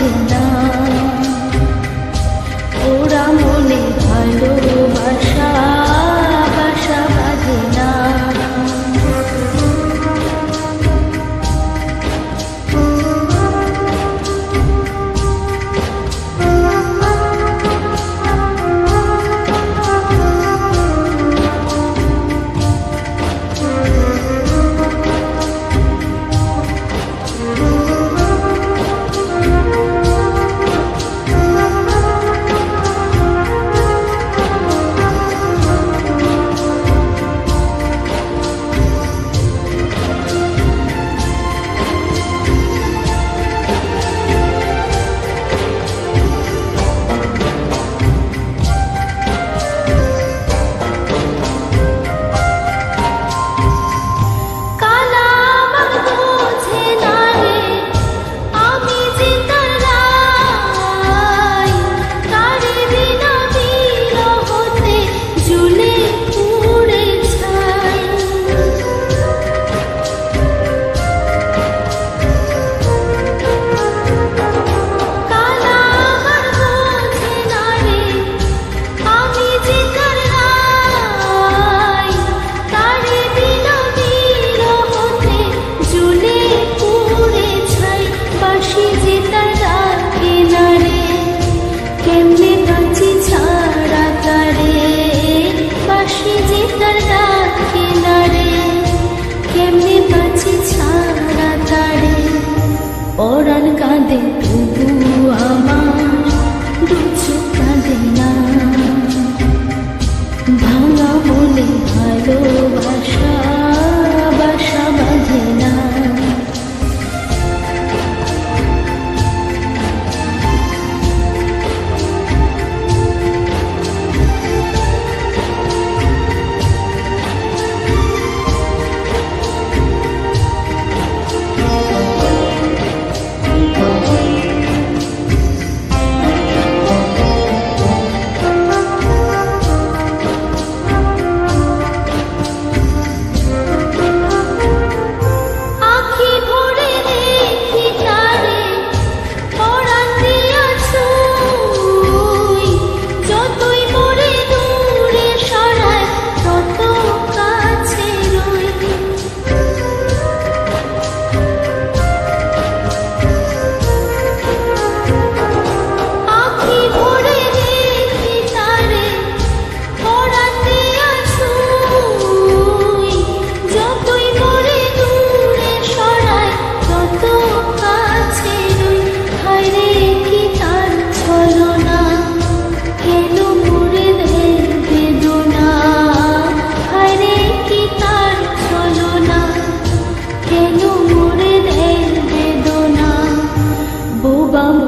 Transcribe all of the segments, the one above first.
বাঁধে না, ওরা মনে ভালোবাসা বাসা বাঁধে না। পরাণ কাঁদে তবু আমার দু চোখ কাঁদে না, ভাঙা মনে ভালোবাসা বাসা বাঁধে না।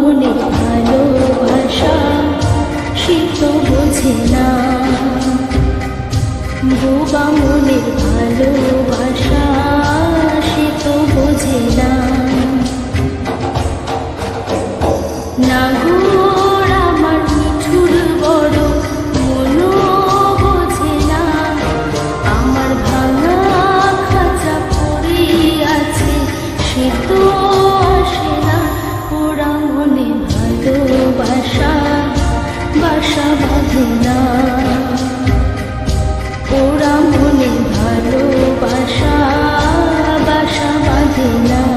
মনে ভালোবাসা সে তো বোঝে না, বোবা মনের ভালোবাসা সে তো বোঝে না। নাগর আমার মিঠুর বড় মনো বোঝে না, আমার ভাঙা খাঁচা পড়ে আছে সে তো আসে না। ওরা মনে ভালোবাসা বাসা বাঁধে না, ওরা মনে ভালোবাসা বাসা বাঁধে না।